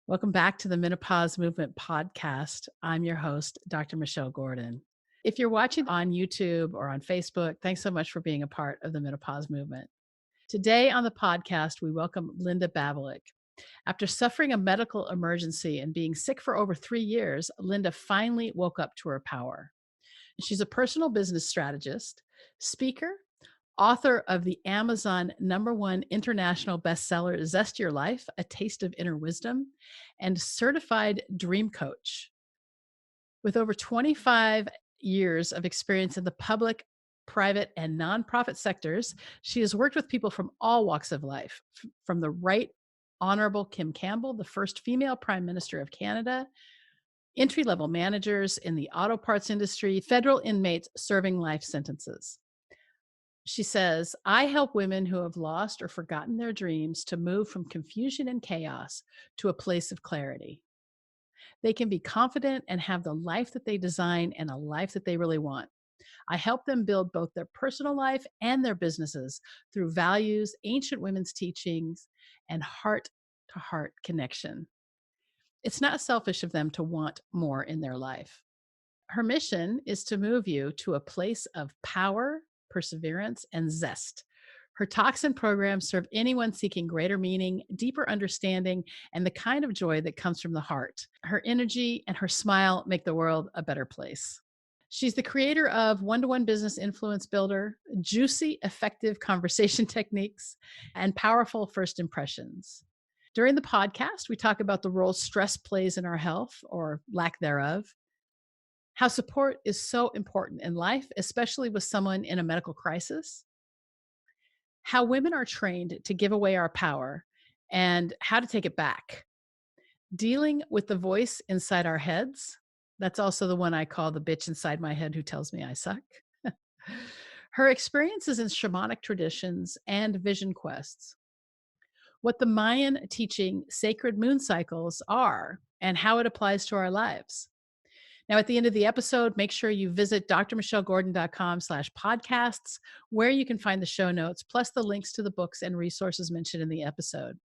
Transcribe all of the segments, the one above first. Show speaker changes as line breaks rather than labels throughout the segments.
Welcome back to the Menopause Movement podcast. I'm your host, Dr. Michelle Gordon. If you're watching on YouTube or on Facebook, thanks so much for being a part of the Menopause Movement. Today on the podcast, we welcome Linda Babulic. After suffering a medical emergency and being sick for over 3 years, Linda finally woke up to her power. She's a personal business strategist, speaker, author of the Amazon #1 international bestseller, Zest Your Life, A Taste of Inner Wisdom, and certified dream coach. With over 25 years of experience in the public, private, and nonprofit sectors, she has worked with people from all walks of life, from the Right Honorable Kim Campbell, the first female Prime Minister of Canada, entry-level managers in the auto parts industry, federal inmates serving life sentences. She says, I help women who have lost or forgotten their dreams to move from confusion and chaos to a place of clarity. They can be confident and have the life that they design and a life that they really want. I help them build both their personal life and their businesses through values, ancient women's teachings, and heart to heart connection. It's not selfish of them to want more in their life. Her mission is to move you to a place of power, perseverance, and zest. Her talks and programs serve anyone seeking greater meaning, deeper understanding, and the kind of joy that comes from the heart. Her energy and her smile make the world a better place. She's the creator of One-to-One Business Influence Builder, Juicy, Effective Conversation Techniques, and Powerful First Impressions. During the podcast, we talk about the role stress plays in our health or lack thereof, how support is so important in life, especially with someone in a medical crisis, how women are trained to give away our power, and how to take it back. Dealing with the voice inside our heads. That's also the one I call the bitch inside my head who tells me I suck. Her experiences in shamanic traditions and vision quests. What the Mayan teaching sacred moon cycles are and how it applies to our lives. Now, at the end of the episode, make sure you visit drmichellegordon.com/podcasts, where you can find the show notes, plus the links to the books and resources mentioned in the episode.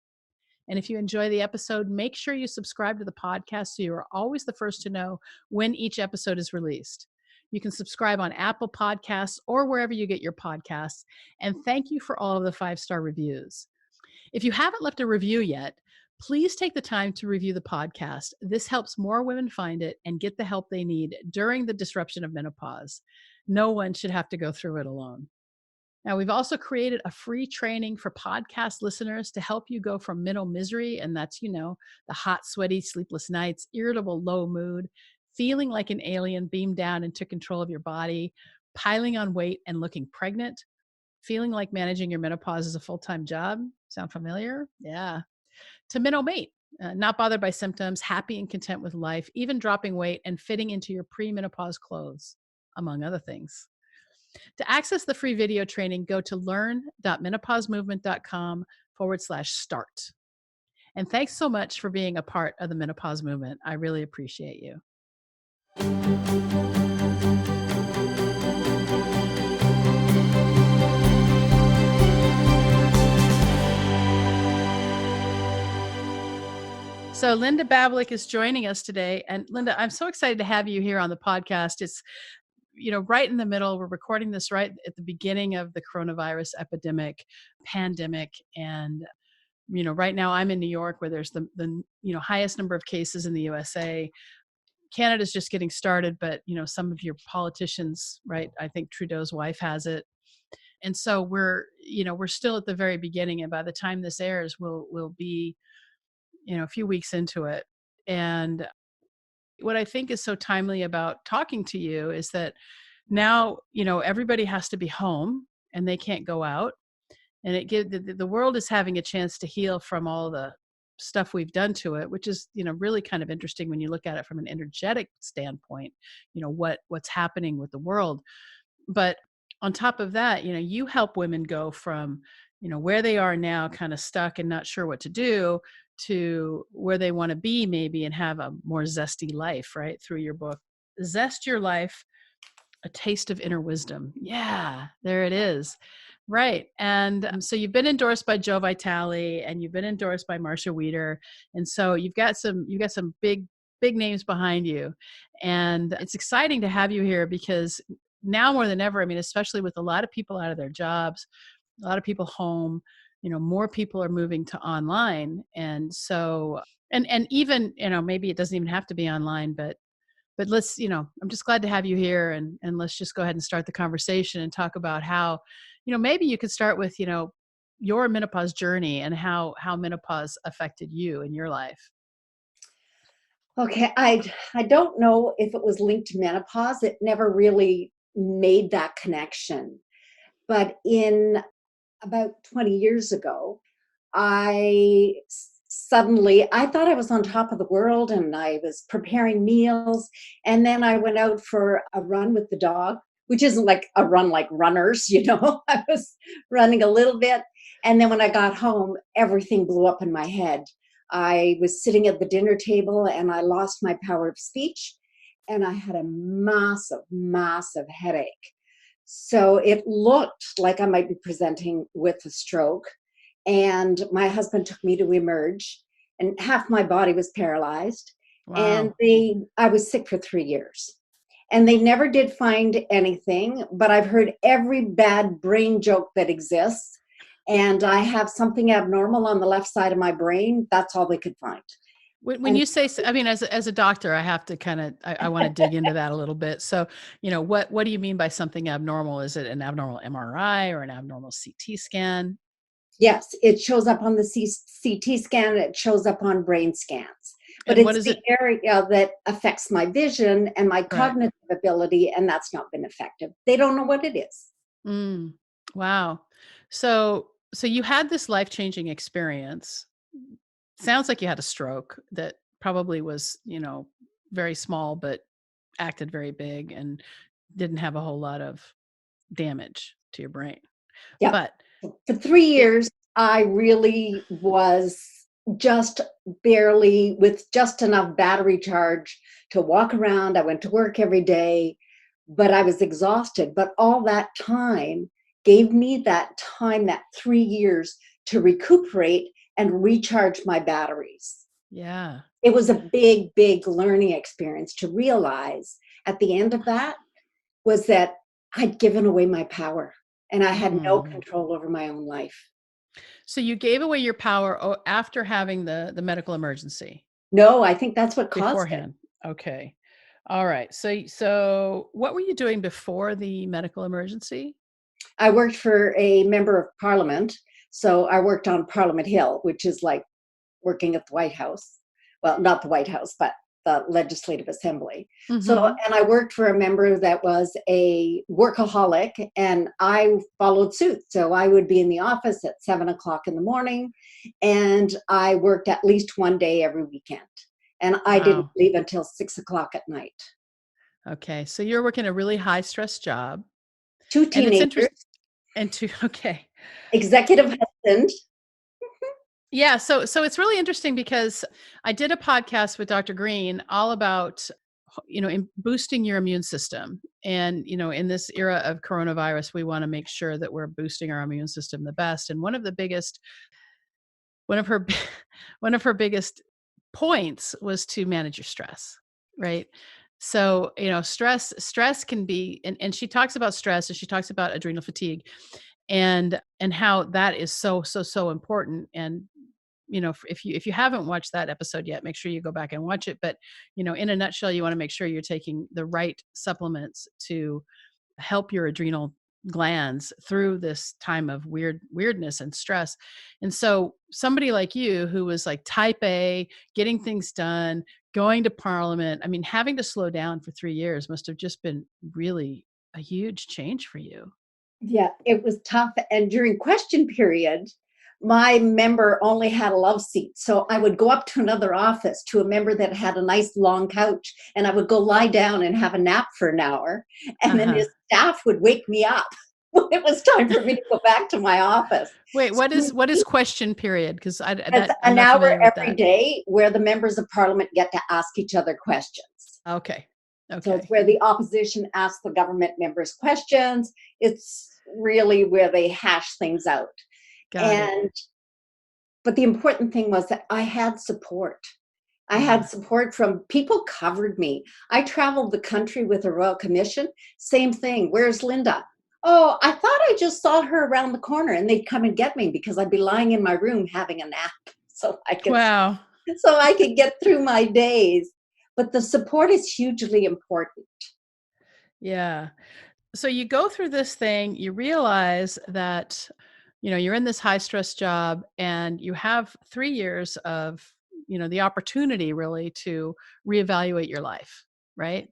And if you enjoy the episode, make sure you subscribe to the podcast so you are always the first to know when each episode is released. You can subscribe on Apple Podcasts or wherever you get your podcasts. And thank you for all of the 5-star reviews. If you haven't left a review yet, please take the time to review the podcast. This helps more women find it and get the help they need during the disruption of menopause. No one should have to go through it alone. Now, we've also created a free training for podcast listeners to help you go from mental misery, and that's, the hot, sweaty, sleepless nights, irritable, low mood, feeling like an alien beamed down and took control of your body, piling on weight and looking pregnant, feeling like managing your menopause is a full-time job. Sound familiar? Yeah. To mental mate, not bothered by symptoms, happy and content with life, even dropping weight and fitting into your premenopause clothes, among other things. To access the free video training, go to learn.menopausemovement.com/start. And thanks so much for being a part of the menopause movement. I really appreciate you. So Linda Babulic is joining us today. And Linda, I'm so excited to have you here on the podcast. It's, right in the middle. We're recording this right at the beginning of the coronavirus pandemic. And, right now I'm in New York where there's the highest number of cases in the USA. Canada's just getting started, but, some of your politicians, right? I think Trudeau's wife has it. And so we're still at the very beginning. And by the time this airs, we'll be, a few weeks into it. And what I think is so timely about talking to you is that now, everybody has to be home and they can't go out. And the world is having a chance to heal from all the stuff we've done to it, which is, really kind of interesting when you look at it from an energetic standpoint, what's happening with the world. But on top of that, you help women go from, where they are now kind of stuck and not sure what to do to where they want to be maybe and have a more zesty life, right? Through your book, Zest Your Life, A Taste of Inner Wisdom. Yeah, there it is. Right. And so you've been endorsed by Joe Vitale and you've been endorsed by Marcia Wieder. And so you've got some big names behind you. And it's exciting to have you here because now more than ever, I mean, especially with a lot of people out of their jobs, a lot of people home, more people are moving to online. And so and even, maybe it doesn't even have to be online, but let's, I'm just glad to have you here, and let's just go ahead and start the conversation and talk about how, maybe you could start with, your menopause journey and how menopause affected you in your life.
Okay, I don't know if it was linked to menopause. It never really made that connection. But in about 20 years ago, suddenly I thought I was on top of the world and I was preparing meals. And then I went out for a run with the dog, which isn't like a run like runners, I was running a little bit. And then when I got home, everything blew up in my head. I was sitting at the dinner table and I lost my power of speech and I had a massive, massive headache. So it looked like I might be presenting with a stroke. And my husband took me to emerge, and half my body was paralyzed. And
Wow.
I was sick for 3 years. And they never did find anything, but I've heard every bad brain joke that exists. And I have something abnormal on the left side of my brain. That's all they could find.
When
And
you say, I mean, as a doctor, I have to kind of, I want to dig into that a little bit. So, what do you mean by something abnormal? Is it an abnormal MRI or an abnormal CT scan?
yes, it shows up on the CT scan, it shows up on brain scans. But
And what
it's
is
the
it?
area that affects my vision and my
Right.
cognitive ability, and that's not been effective. They don't know what it is.
Mm, wow. So you had this life-changing experience. Sounds like you had a stroke that probably was, very small, but acted very big and didn't have a whole lot of damage to your brain.
Yeah.
But
For three
it
years, I really was just barely with just enough battery charge to walk around. I went to work every day, but I was exhausted. But all that time gave me that time, that 3 years to recuperate and recharge my batteries.
yeah.
It was a big, big learning experience to realize at the end of that was that I'd given away my power and I had no
Mm.
control over my own life.
So you gave away your power after having the medical emergency
No, I think that's what caused it.
beforehand. Okay. All right. So what were you doing before the medical emergency?
I worked for a member of parliament. So I worked on Parliament Hill, which is like working at the White House. Well, not the White House, but the Legislative Assembly. So,
Mhm.
and I worked for a member that was a workaholic, and I followed suit. So I would be in the office at 7 o'clock in the morning, and I worked at least one day every weekend. And I didn't
Wow.
leave until 6 o'clock at night.
Okay. So you're working a really high stress job.
Two
And it's
teenagers,
interesting. And to okay.
executive husband.
Yeah, so it's really interesting because I did a podcast with Dr. Green all about boosting your immune system. And in this era of coronavirus, we want to make sure that we're boosting our immune system the best. And one of her one of her biggest points was to manage your stress, right? So, stress can be, and she talks about stress and she talks about adrenal fatigue and how that is so important. And if you haven't watched that episode yet, make sure you go back and watch it. But in a nutshell, you want to make sure you're taking the right supplements to help your adrenal glands through this time of weirdness and stress. And so somebody like you who was like type A, getting things done, going to parliament, I mean, having to slow down for 3 years must have just been really a huge change for you.
Yeah, it was tough. And during question period, my member only had a love seat. So I would go up to another office to a member that had a nice long couch, and I would go lie down and have a nap for an hour. And then
Uh-huh.
his staff would wake me up when it was time for me to go back to my office.
Wait,
So
what is question period? Because
it's
I'm
an
not
hour
familiar with
every
that.
day where the members of parliament get to ask each other questions.
Okay.
So it's
Okay.
where the opposition asks the government members questions. It's really where they hash things out.
Got it.
And but the important thing was that I had support. I
Yeah.
had support from people covered me. I traveled the country with a Royal Commission. Same thing. Where's Linda? Oh, I thought I just saw her around the corner, and they'd come and get me because I'd be lying in my room having a nap so
Wow.
I could get through my days. But the support is hugely important.
Yeah. So you go through this thing, you realize that, you're in this high stress job and you have 3 years of, the opportunity really to reevaluate your life, right?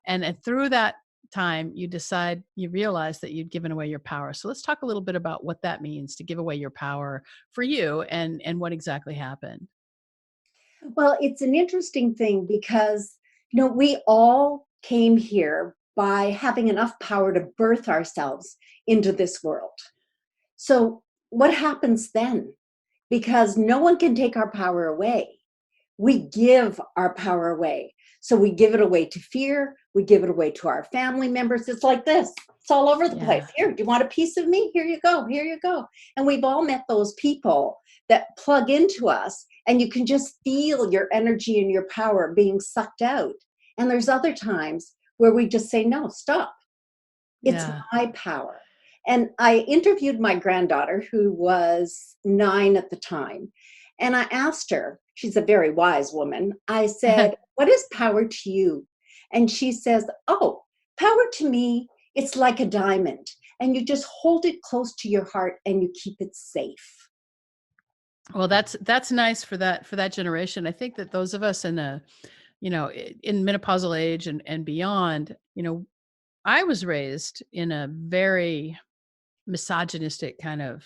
And through that time, you realize that you'd given away your power. So let's talk a little bit about what that means to give away your power for you and what exactly happened.
Well, it's an interesting thing because, we all came here by having enough power to birth ourselves into this world. So, what happens then? Because no one can take our power away. We give our power away. So, we give it away to fear, we give it away to our family members. It's like this. It's all over the place.
Yeah.
Here, do you want a piece of me? Here you go. Here you go. And we've all met those people that plug into us, and you can just feel your energy and your power being sucked out. And there's other times where we just say, no, stop. It's
Yeah.
my power. And I interviewed my granddaughter, who was 9 at the time. And I asked her, she's a very wise woman. I said, what is power to you? And she says, oh, power to me, it's like a diamond. And you just hold it close to your heart and you keep it safe.
Well, that's nice for that generation. I think that those of us in menopausal age and beyond, I was raised in a very misogynistic kind of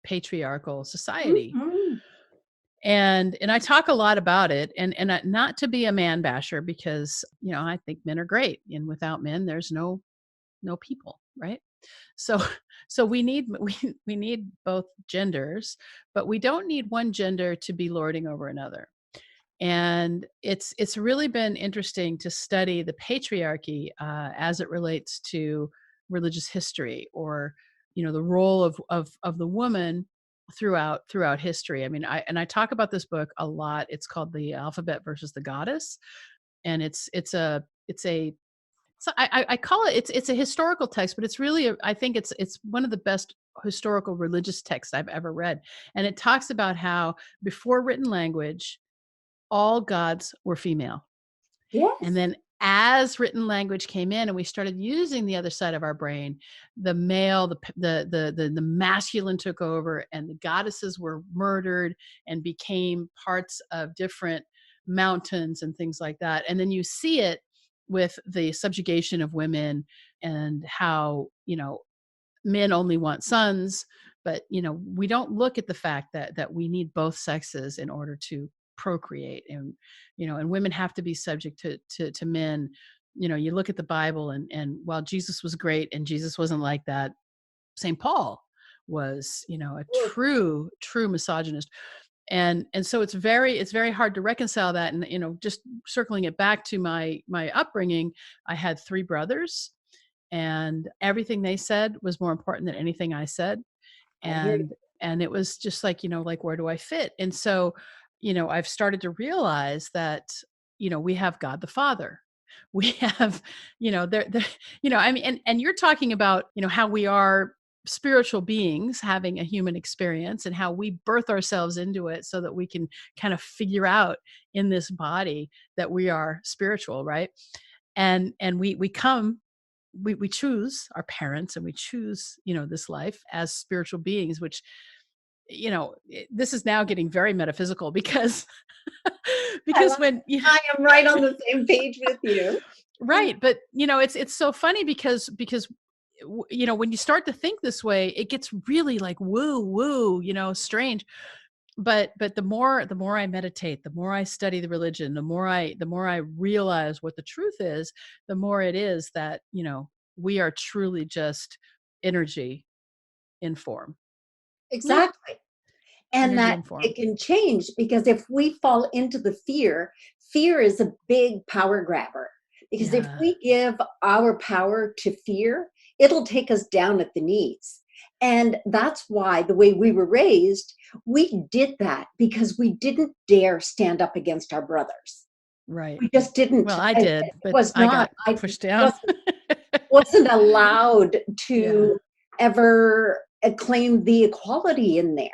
patriarchal society.
Mhm.
And I talk a lot about it and not to be a man basher because, I think men are great and without men there's no people, right? So so we need both genders, but we don't need one gender to be lording over another. And it's really been interesting to study the patriarchy as it relates to religious history or the role of the woman throughout history. I mean, I talk about this book a lot. It's called The Alphabet versus the Goddess, and it's a so I call it's a historical text, but it's really I think it's one of the best historical religious texts I've ever read, and it talks about how before written language all gods were female. And
Yes.
then as written language came in and we started using the other side of our brain, the male, the masculine took over and the goddesses were murdered and became parts of different mountains and things like that. And then you see it with the subjugation of women and how, men only want sons, but we don't look at the fact that we need both sexes in order to procreate, and women have to be subject to men. You look at the Bible, and while Jesus was great and Jesus wasn't like that, St. Paul was, a true misogynist. And so it's very hard to reconcile that. And just circling it back to my upbringing, I had three brothers and everything they said was more important than anything I said.
I hear you.
And it was just like, like, where do I fit? And so, I've started to realize that, we have God the Father. We have, there, I mean, and you're talking about, how we are spiritual beings having a human experience and how we birth ourselves into it so that we can kind of figure out in this body that we are spiritual, right? And we choose our parents and we choose this life as spiritual beings, which this is now getting very metaphysical because
I
because
love
when
I am right on the same page with you.
right, but it's so funny because when you start to think this way it gets really like woo woo, strange. But the more I meditate, the more I study the religion, the more I realize what the truth is, the more it is that we are truly just energy in form. Yeah,
Exactly. And
energy
that
in form.
it can change because if we fall into the fear is a big power grabber. Because if
Yeah,
we give our power to fear, it'll take us down at the knees. And that's why the way we were raised, we did that because we didn't dare stand up against our brothers.
Right.
We just didn't.
Well, I
It
did, but
was
I
not,
got
I
pushed down.
wasn't, wasn't allowed
Yeah.
to ever claim the equality in there.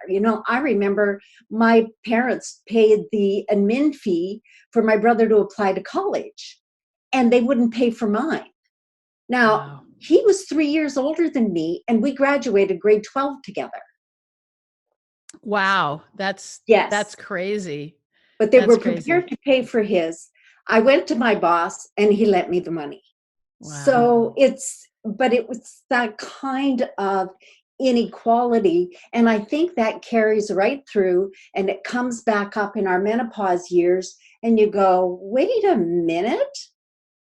I remember my parents paid the admin fee for my brother to apply to college, and they wouldn't pay for mine. Now,
Wow.
he was 3 years older than me, and we graduated grade 12 together.
Wow. That's
Yes,
crazy.
but they
That's
were prepared
crazy.
to pay for his. I went to my boss, and he lent me the money.
Wow.
But it was that kind of inequality. And I think that carries right through and it comes back up in our menopause years. And you go, wait a minute,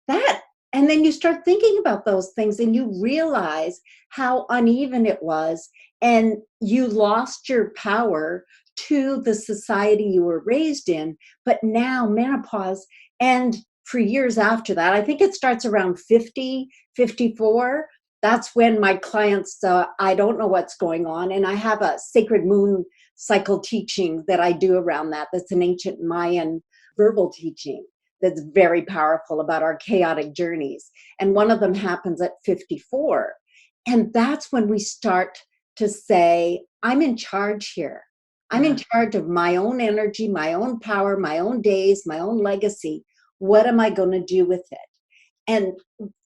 that. And then you start thinking about those things and you realize how uneven it was. And you lost your power to the society you were raised in. But now menopause, and for years after that, I think it starts around 50, 54. That's when my clients, I don't know what's going on. And I have a sacred moon cycle teaching that I do around that. That's an ancient Mayan verbal teaching that's very powerful about our chaotic journeys. And one of them happens at 54. And that's when we start to say, I'm in charge here. I'm in
Yeah.
charge of my own energy, my own power, my own days, my own legacy. What am I going to do with it? And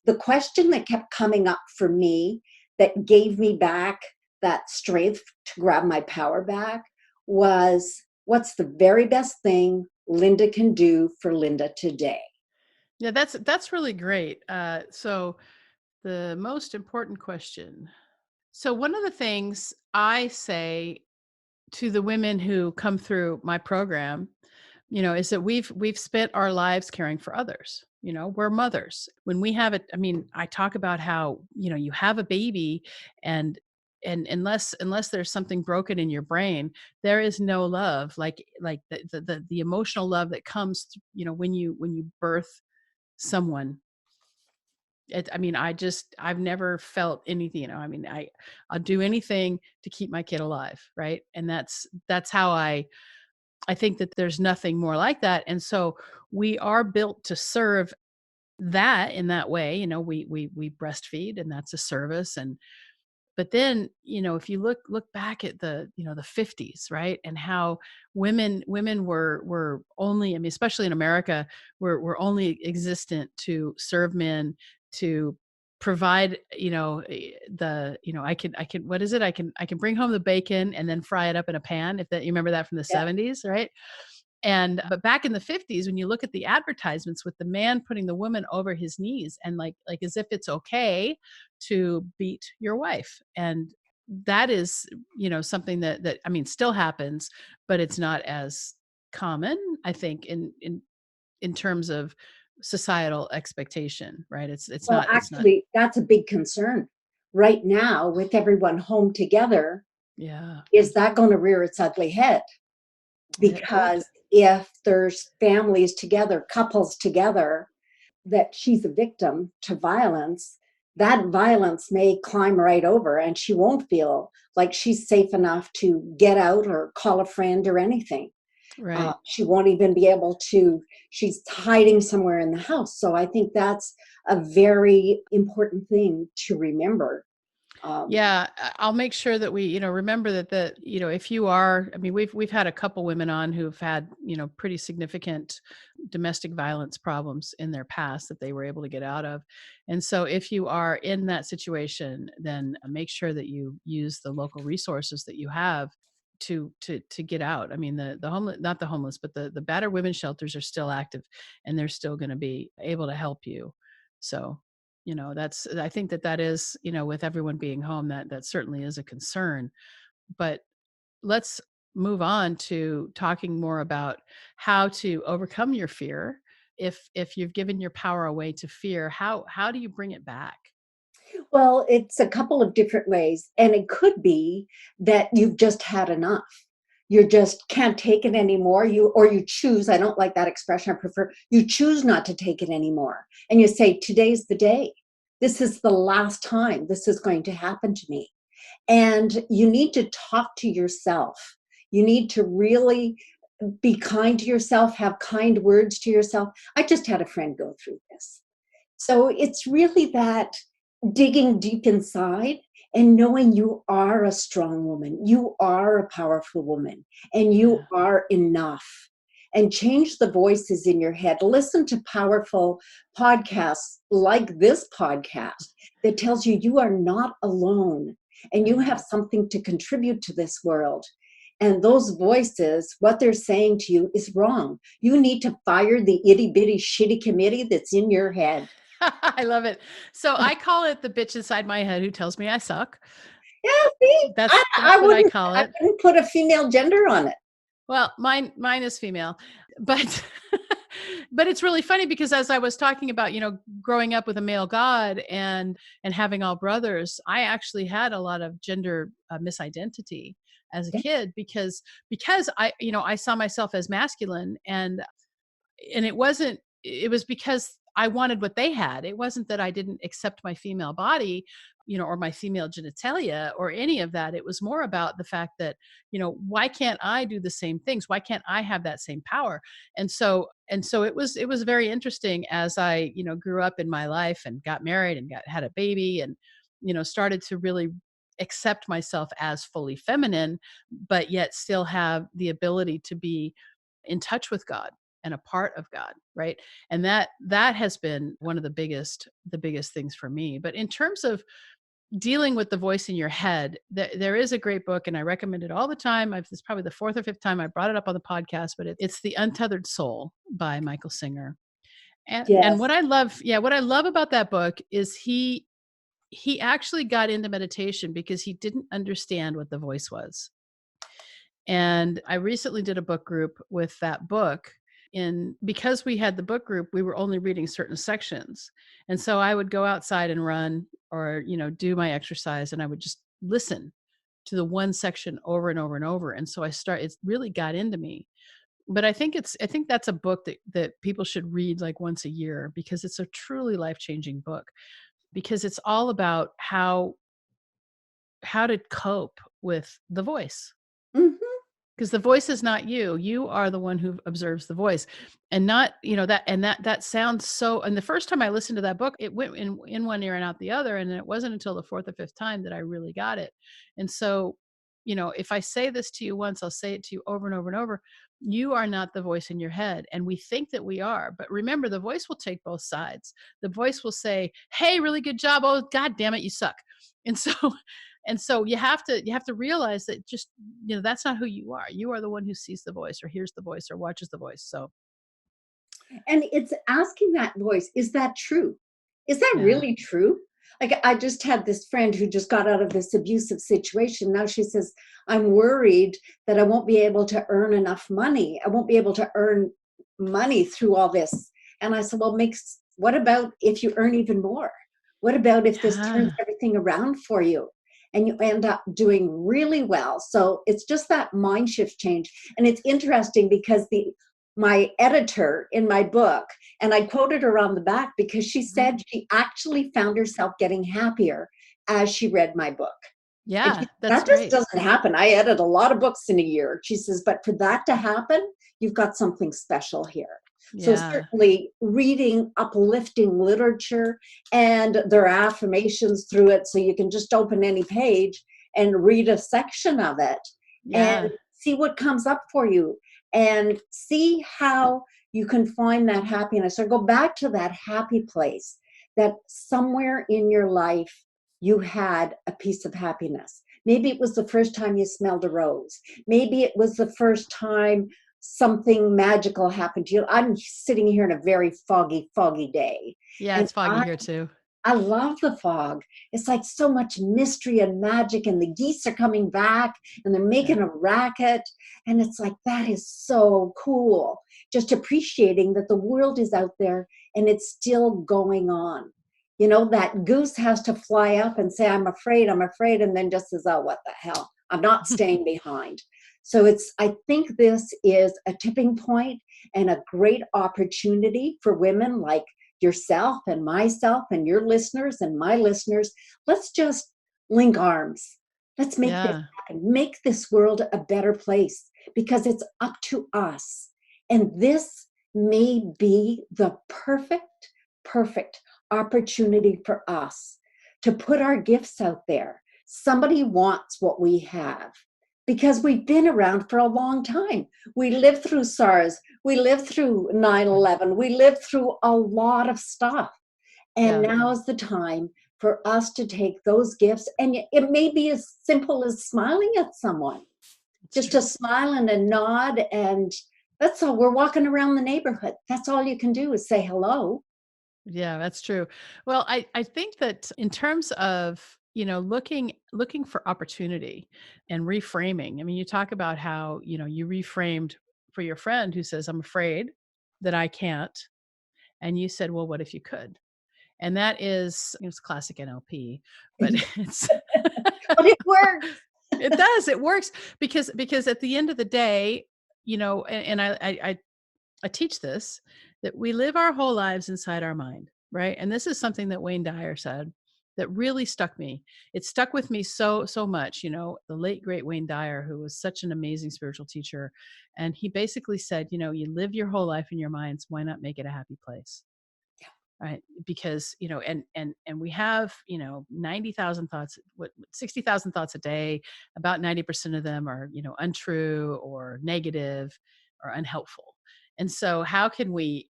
the question that kept coming up for me that gave me back that strength to grab my power back was, what's the very best thing Linda can do for Linda today?
Yeah, that's really great. So the most important question. So one of the things I say to the women who come through my program, is that we've spent our lives caring for others. We're mothers. When we have it, I mean, I talk about how, you have a baby, and unless there's something broken in your brain, there is no love like the emotional love that comes, when you birth someone. I mean, I've never felt anything, I mean, I'll do anything to keep my kid alive, right? And that's how I think that there's nothing more like that. And so we are built to serve that in that way. We breastfeed, and that's a service. And but then, if you look back at the 50s, right? And how women were only, I mean, especially in America, were only existent to serve men, to provide, I can what is it? I can bring home the bacon and then fry it up in a pan, if that you remember that from the
Yeah.
70s, right? And but back in the 50s, when you look at the advertisements with the man putting the woman over his knees, and like as if it's okay to beat your wife. And that is, something that I mean still happens, but it's not as common, I think, in terms of societal expectation, right?
Well,
It's not.
actually, that's a big concern right now with everyone home together.
Yeah.
Is that going to rear its ugly head?
It could.
Because if there's families together, couples together, that she's a victim to violence, that violence may climb right over and she won't feel like she's safe enough to get out or call a friend or anything.
Right.
She won't even be able to, she's hiding somewhere in the house. So I think that's a very important thing to remember. Um,
Yeah, I'll make sure that we, remember that if you are, I mean, we've had a couple women on who've had, pretty significant domestic violence problems in their past that they were able to get out of. And so if you are in that situation, then make sure that you use the local resources that you have to get out. I mean, the homeless, not the homeless, but the battered women's shelters are still active, and they're still going to be able to help you. So that's, I think that is, with everyone being home, that certainly is a concern. But let's move on to talking more about how to overcome your fear. If you've given your power away to fear, how do you bring it back?
well, it's a couple of different ways. And it could be that you've just had enough. You just can't take it anymore. You choose, I don't like that expression, I prefer, you choose not to take it anymore. And you say, today's the day. This is the last time this is going to happen to me. And you need to talk to yourself. You need to really be kind to yourself, have kind words to yourself. I just had a friend go through this. So it's really that digging deep inside and knowing you are a strong woman, you are a powerful woman, and you
Yeah.
are enough. And change the voices in your head. Listen to powerful podcasts like this podcast that tells you you are not alone and you
Right.
have something to contribute to this world. And those voices, what they're saying to you is wrong. You need to fire the itty bitty shitty committee that's in your head.
I love it. So I call it the bitch inside my head who tells me I suck.
Yeah, see,
That's
I,
that's
I
what I
wouldn't,
call
I
it.
wouldn't put a female gender on it.
Well, mine is female, but but it's really funny because as I was talking about, growing up with a male god and having all brothers, I actually had a lot of gender misidentity as a
Yeah.
kid because I saw myself as masculine and it was because I wanted what they had. It wasn't that I didn't accept my female body, or my female genitalia or any of that. It was more about the fact that, why can't I do the same things? Why can't I have that same power? And so it was very interesting as I, grew up in my life and got married and had a baby and, started to really accept myself as fully feminine, but yet still have the ability to be in touch with God and a part of God, right? And that has been one of the biggest things for me. But in terms of dealing with the voice in your head, there is a great book, and I recommend it all the time. This is probably the fourth or fifth time I brought it up on the podcast, but it's The Untethered Soul by Michael Singer. And
Yes.
what I love, yeah, what I love about that book is he actually got into meditation because he didn't understand what the voice was. And I recently did a book group with that book. And because we had the book group, we were only reading certain sections. And so I would go outside and run or, do my exercise and I would just listen to the one section over and over and over. And so it really got into me. But I think that's a book that people should read like once a year because it's a truly life-changing book because it's all about how to cope with the voice.
Mhm.
Because the voice is not you. You are the one who observes the voice. And not, that sounds so and the first time I listened to that book, it went in one ear and out the other. And it wasn't until the fourth or fifth time that I really got it. And so, if I say this to you once, I'll say it to you over and over and over. You are not the voice in your head. And we think that we are. But remember, the voice will take both sides. The voice will say, hey, really good job. Oh, God damn it, you suck. And so and so you have to realize that just, that's not who you are. You are the one who sees the voice or hears the voice or watches the voice. So
And it's asking that voice, is that true? Is that
yeah.
really true? Like, I just had this friend who just got out of this abusive situation. Now she says, I'm worried that I won't be able to earn enough money. I won't be able to earn money through all this. And I said, well, what about if you earn even more? What about if this turns
Yeah.
everything around for you and you end up doing really well? So it's just that mind shift change. And it's interesting because my editor in my book, and I quoted her on the back because she
Mhm.
said she actually found herself getting happier as she read my book. And
Yeah, that's
that just
great.
doesn't happen. I edit a lot of books in a year. She says, but for that to happen, you've got something special here. So
Yeah.
certainly reading uplifting literature, and there are affirmations through it. So you can just open any page and read a section of it and
Yeah.
see what comes up for you and see how you can find that happiness or go back to that happy place that somewhere in your life you had a piece of happiness. Maybe it was the first time you smelled a rose. Maybe it was the first time something magical happened to you. I'm sitting here in a very foggy day.
Yeah,
And
it's foggy here too.
I love the fog. It's like so much mystery and magic, and the geese are coming back and they're
Yeah.
making a racket. And it's like, that is so cool. Just appreciating that the world is out there and it's still going on. That goose has to fly up and say, I'm afraid, and then just says, oh, what the hell? I'm not staying behind. So I think this is a tipping point and a great opportunity for women like yourself and myself and your listeners and my listeners, let's just link arms. Let's make this
Yeah.
happen. Make this world a better place because it's up to us. And this may be the perfect opportunity for us to put our gifts out there. Somebody wants what we have because we've been around for a long time. We lived through SARS, we lived through 9/11, we lived through a lot of stuff. And
Yeah.
now is the time for us to take those gifts. And it may be as simple as smiling at someone,
It's
just
true.
to smile and a nod. And that's all. We're walking around the neighborhood. That's all you can do is say hello.
Yeah, that's true. Well, I think that in terms of, looking for opportunity and reframing. I mean, you talk about how, you reframed for your friend who says, "I'm afraid that I can't." And you said, "Well, what if you could?" And that is, it's classic NLP, but it's
But it works.
it does, it works because at the end of the day, and I teach this, that we live our whole lives inside our mind, right? And this is something that Wayne Dyer said that really stuck me. It stuck with me so much, the late great Wayne Dyer, who was such an amazing spiritual teacher. And he basically said, you live your whole life in your minds, why not make it a happy place? Right? Because, and we have, 90,000 thoughts, 60,000 thoughts a day. About 90% of them are, untrue or negative or unhelpful. And so how can we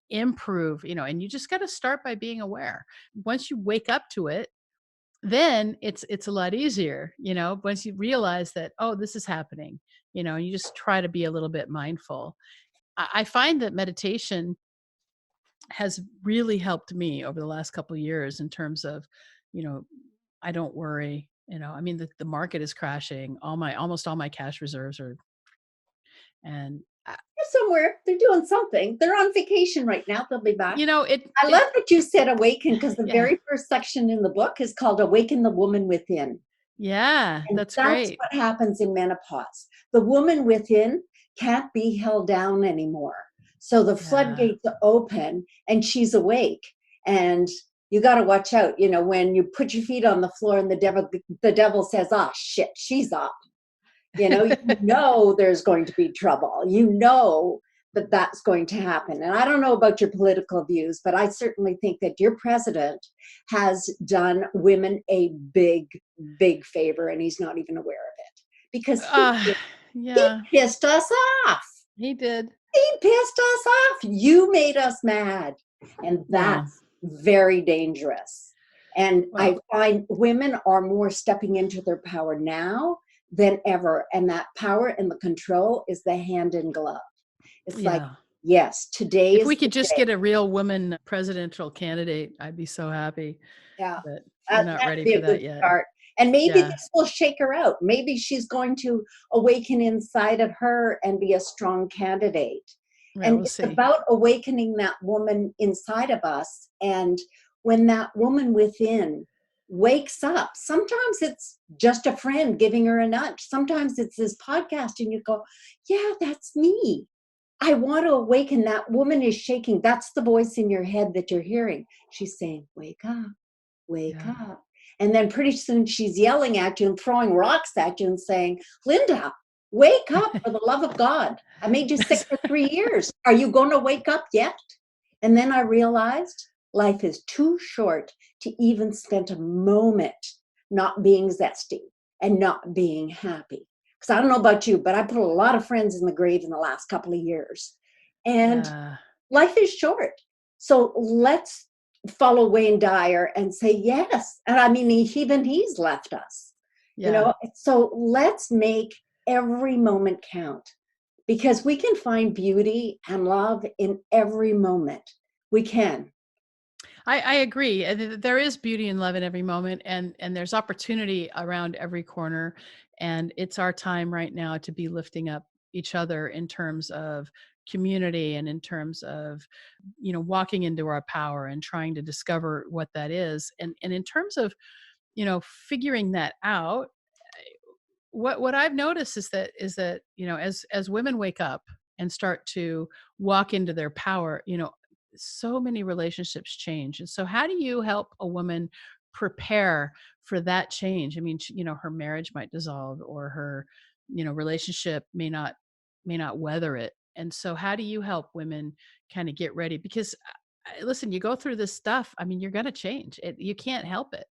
improve, and you just got to start by being aware. Once you wake up to it, then it's a lot easier, once you realize that, oh, this is happening, and you just try to be a little bit mindful. I find that meditation has really helped me over the last couple of years in terms of, you know, I don't worry. I mean, the market is crashing. Almost all my cash reserves are, and
They're somewhere. They're doing something. They're on vacation right now. They'll be back. I
it
love that you said awaken because the
yeah,
very first section in the book is called Awaken the Woman Within.
yeah,
And
that's
that's
great.
what happens in menopause. The woman within can't be held down anymore. So the
Yeah,
floodgates open and she's awake. And you got to watch out, when you put your feet on the floor and the devil says, "Ah, shit, she's up." There's going to be trouble. That that's going to happen. And I don't know about your political views, but I certainly think that your president has done women a big favor, and he's not even aware of it because
uh,
he
yeah,
pissed us off.
he did.
He pissed us off. You made us mad. And
Well,
that's very dangerous. And I
well,
find women are more stepping into their power now than ever. And that power and the control is the hand in glove. It's like,
yeah.
yes, today
If
is
we
the
could just
day.
get a real woman presidential candidate, I'd be so happy.
Yeah,
But we're not
that'd
ready
be
for
a good
that yet.
start. And maybe
Yeah.
this will shake her out. Maybe she's going to awaken inside of her and be a strong candidate.
Yeah,
And
we'll
it's
see.
about awakening that woman inside of us. And when that woman within wakes up, sometimes it's just a friend giving her a nudge. Sometimes it's this podcast, and you go, "Yeah, that's me. I want to awaken." That woman is shaking. That's the voice in your head that you're hearing. She's saying, "Wake up, wake
Yeah.
up." And then pretty soon she's yelling at you and throwing rocks at you and saying, "Linda, wake up for the love of God. I made you sick
That's
for 3 years. Are you going to wake up yet?" And then I realized life is too short to even spend a moment not being zesty and not being happy. Because I don't know about you, but I put a lot of friends in the grave in the last couple of years. And
yeah.
life is short. So let's follow Wayne Dyer and say yes. And I mean, even he's left us,
Yeah.
So let's make every moment count because we can find beauty and love in every moment. We can.
I agree. There is beauty and love in every moment, and there's opportunity around every corner. And it's our time right now to be lifting up each other in terms of community and in terms of, walking into our power and trying to discover what that is. And in terms of, figuring that out, what I've noticed is that, as women wake up and start to walk into their power, so many relationships change. And so how do you help a woman prepare for that change? I mean, her marriage might dissolve, or her, relationship may not weather it. And so how do you help women kind of get ready? Because listen, you go through this stuff, I mean, you're going to change it. You can't help it.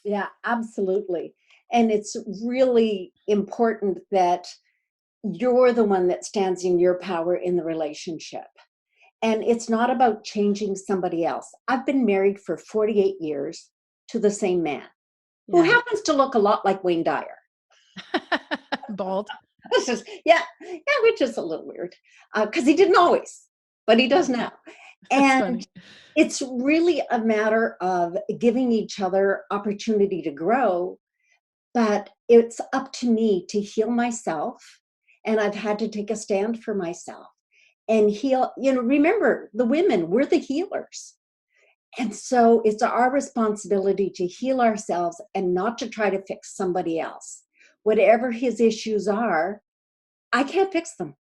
Yeah, absolutely. And it's really important that you're the one that stands in your power in the relationship. And it's not about changing somebody else. I've been married for 48 years to the same man who
Yeah.
happens to look a lot like Wayne Dyer.
Bald.
This is, yeah, yeah, which is a little weird because he didn't always, but he does
Yeah.
now.
That's
And
funny.
it's really a matter of giving each other opportunity to grow, but it's up to me to heal myself. And I've had to take a stand for myself and heal. Remember, the women, we're the healers. And so it's our responsibility to heal ourselves and not to try to fix somebody else. Whatever his issues are, I can't fix them.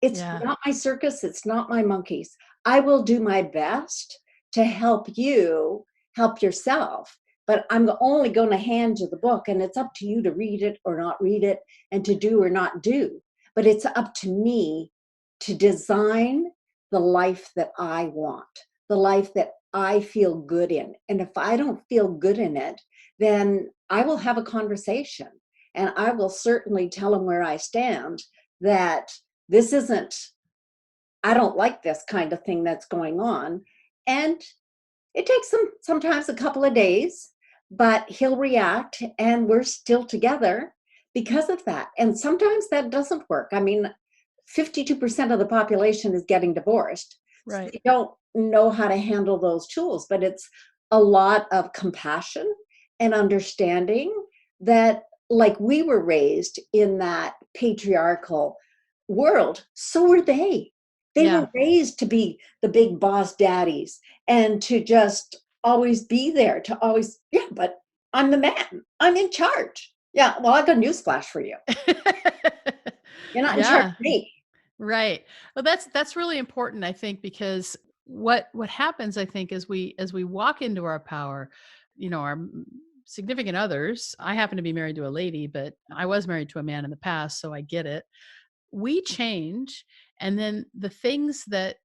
It's
Yeah.
not my circus, it's not my monkeys. I will do my best to help you help yourself, but I'm only going to hand you the book, and it's up to you to read it or not read it, and to do or not do. But it's up to me to design the life that I want, the life that I feel good in. And if I don't feel good in it, then I will have a conversation, and I will certainly tell him where I stand, that this isn't, I don't like this kind of thing that's going on. And it takes sometimes a couple of days, but he'll react and we're still together because of that. And sometimes that doesn't work. I mean, 52% of the population is getting divorced. So
Right.
they don't know how to handle those tools, but it's a lot of compassion and understanding that, like we were raised in that patriarchal world, so were they. They were
Yeah.
raised to be the big boss daddies and to just always be there, to always, yeah, but I'm the man. I'm in charge. Yeah, well, I got a newsflash for you. You're not in charge
Yeah.
of me.
Right. Well, that's really important, I think, because what happens, I think, as we walk into our power, our significant others. I happen to be married to a lady, but I was married to a man in the past, so I get it. We change, and then the things that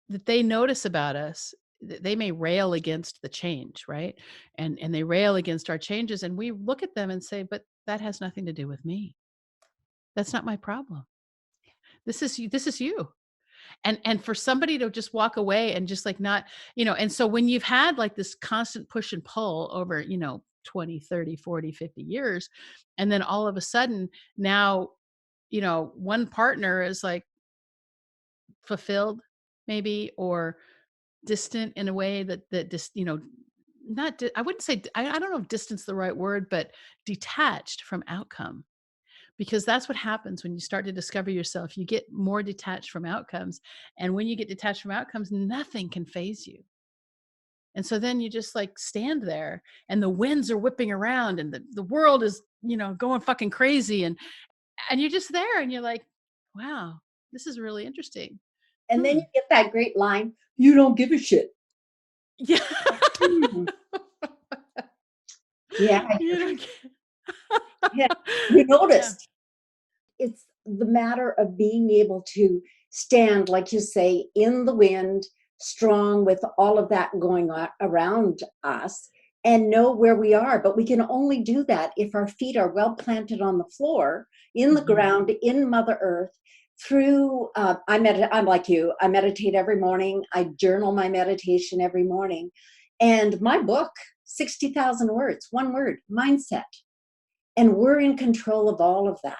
they notice about us, they may rail against the change, right? And they rail against our changes, and we look at them and say, "But that has nothing to do with me. That's not my problem. This is you. This is you." And for somebody to just walk away and just like not, and so when you've had like this constant push and pull over, 20, 30, 40, 50 years, and then all of a sudden now, one partner is like fulfilled maybe, or distant in a way that just, not I wouldn't say, I don't know if distance the right word, but detached from outcome, because that's what happens when you start to discover yourself. You get more detached from outcomes. And when you get detached from outcomes, nothing can phase you. And so then you just like stand there, and the winds are whipping around, and the world is, going fucking crazy. And you're just there, and you're like, wow, this is really interesting.
And then
Hmm.
you get that great line, you don't give a shit.
Yeah.
Mm, yeah,
You don't get.
yeah, you
Yeah.
noticed. It's the matter of being able to stand, like you say, in the wind, strong with all of that going on around us, and know where we are. But we can only do that if our feet are well planted on the floor, in the
Mhm.
ground, in Mother Earth. Through, I'm like you. I meditate every morning. I journal my meditation every morning, and my book, 60,000 words, one word, mindset. And we're in control of all of that.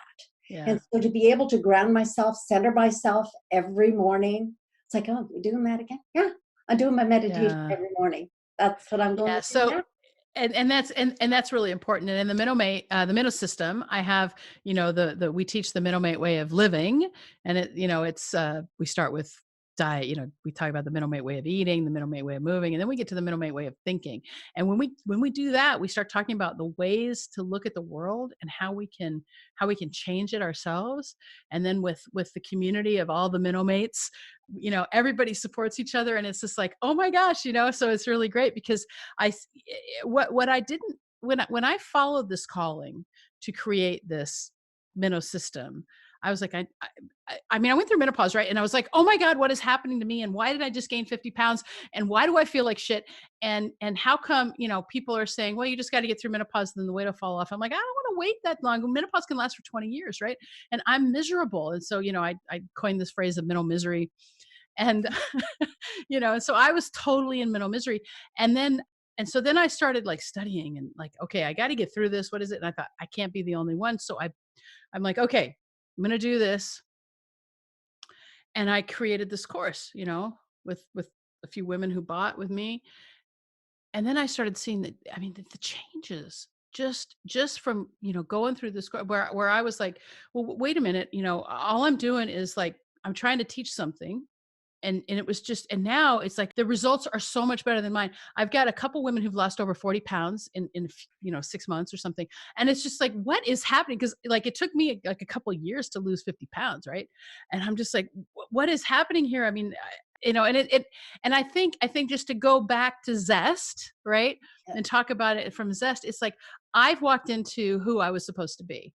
And
Yeah.
so to be able to ground myself, center myself every morning, it's like, oh, you're doing that again? Yeah, I'm doing my meditation
Yeah.
every morning. That's what I'm going
Yeah.
to do
So
now.
and that's really important. And in the middle system, I have, we teach the middle mate way of living. And it's we start with diet, we talk about the middle-mate way of eating, the middle-mate way of moving, and then we get to the middle-mate way of thinking. And when we do that, we start talking about the ways to look at the world and how we can change it ourselves. And then with the community of all the middle-mates, everybody supports each other, and it's just like, oh my gosh, so it's really great because what I didn't when I followed this calling to create this minnow system, I was like, I mean, I went through menopause, right? And I was like, oh my God, what is happening to me? And why did I just gain 50 pounds? And why do I feel like shit? And how come, people are saying, well, you just got to get through menopause, then the weight will fall off. I'm like, I don't want to wait that long. Menopause can last for 20 years, right? And I'm miserable. And so, I coined this phrase of mental misery. And, so I was totally in mental misery. And so then I started like studying and like, okay, I got to get through this. What is it? And I thought, I can't be the only one. So I'm like, okay, I'm going to do this. And I created this course, with a few women who bought with me. And then I started seeing that, I mean, the changes just from, going through this where I was like, well, wait a minute, all I'm doing is like, I'm trying to teach something. And it was just, and now it's like the results are so much better than mine. I've got a couple women who've lost over 40 pounds in 6 months or something. And it's just like, what is happening? Because like it took me like a couple of years to lose 50 pounds, right? And I'm just like, what is happening here? I mean, and I think just to go back to Zest, right?
Yeah.
And talk about it from Zest, it's like I've walked into who I was supposed to be.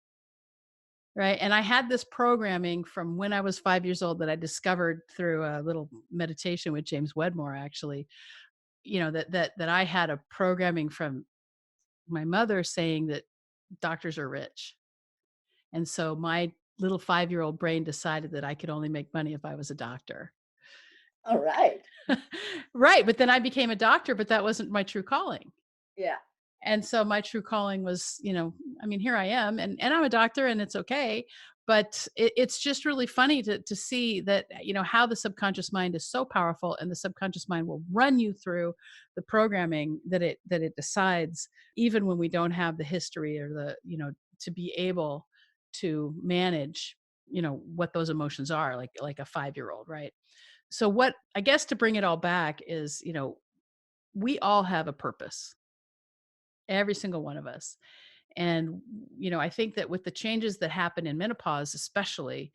Right. And I had this programming from when I was 5 years old that I discovered through a little meditation with James Wedmore, actually, that I had a programming from my mother saying that doctors are rich. And so my little 5-year-old brain decided that I could only make money if I was a doctor.
All right.
Right. But then I became a doctor, but that wasn't my true calling.
Yeah.
And so my true calling was, I mean, here I am, and I'm a doctor, and it's okay. But it's just really funny to see that, how the subconscious mind is so powerful, and the subconscious mind will run you through the programming that it decides, even when we don't have the history or to be able to manage, what those emotions are, like a 5-year-old, right? So what I guess to bring it all back is, we all have a purpose, every single one of us. And, I think that with the changes that happen in menopause, especially,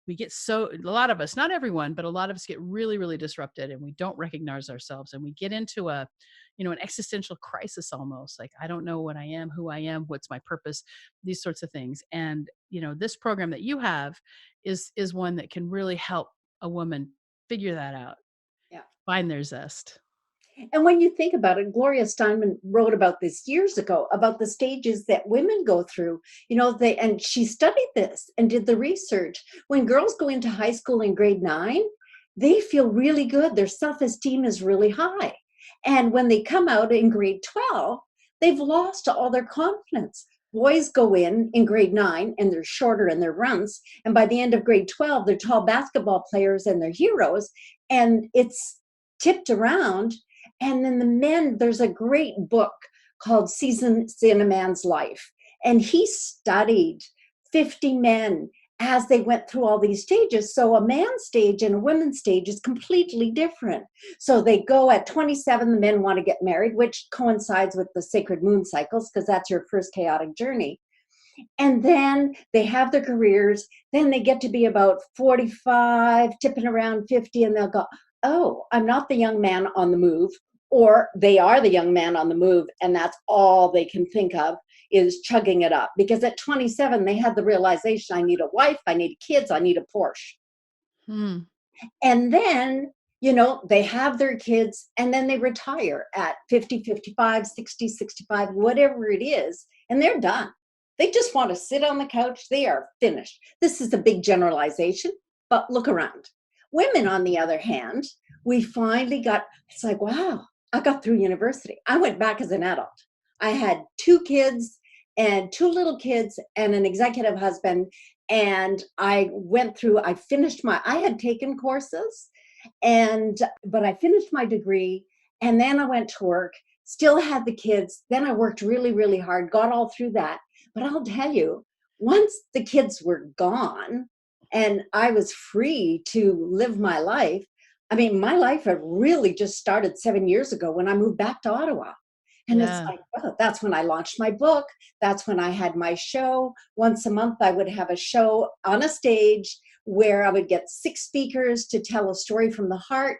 we get a lot of us, not everyone, but a lot of us get really, really disrupted, and we don't recognize ourselves, and we get into an existential crisis almost, like, I don't know what I am, who I am, what's my purpose, these sorts of things. And, this program that you have is one that can really help a woman figure that out,
Yeah.
find their zest.
And when you think about it, Gloria Steinman wrote about this years ago about the stages that women go through. And she studied this and did the research. When girls go into high school in grade 9, they feel really good. Their self-esteem is really high. And when they come out in grade 12, they've lost all their confidence. Boys go in grade 9 and they're shorter in their runs. And by the end of grade 12, they're tall basketball players and they're heroes. And it's tipped around. And then the men, there's a great book called Seasons in a Man's Life. And he studied 50 men as they went through all these stages. So a man's stage and a woman's stage is completely different. So they go at 27, the men want to get married, which coincides with the sacred moon cycles, because that's your first chaotic journey. And then they have their careers. Then they get to be about 45, tipping around 50, and they'll go, oh, I'm not the young man on the move. Or they are the young man on the move, and that's all they can think of is chugging it up. Because at 27, they had the realization, I need a wife, I need kids, I need a Porsche.
Hmm.
And then, they have their kids, and then they retire at 50, 55, 60, 65, whatever it is, and they're done. They just want to sit on the couch. They are finished. This is a big generalization, but look around. Women, on the other hand, we finally it's like, wow, I got through university. I went back as an adult. I had 2 kids and 2 little kids and an executive husband. And I had taken courses but I finished my degree, and then I went to work, still had the kids. Then I worked really, really hard, got all through that. But I'll tell you, once the kids were gone and I was free to live my life, I mean, my life had really just started 7 years ago when I moved back to Ottawa. And it's
Yeah.
like, oh, that's when I launched my book. That's when I had my show. Once a month, I would have a show on a stage where I would get 6 speakers to tell a story from the heart.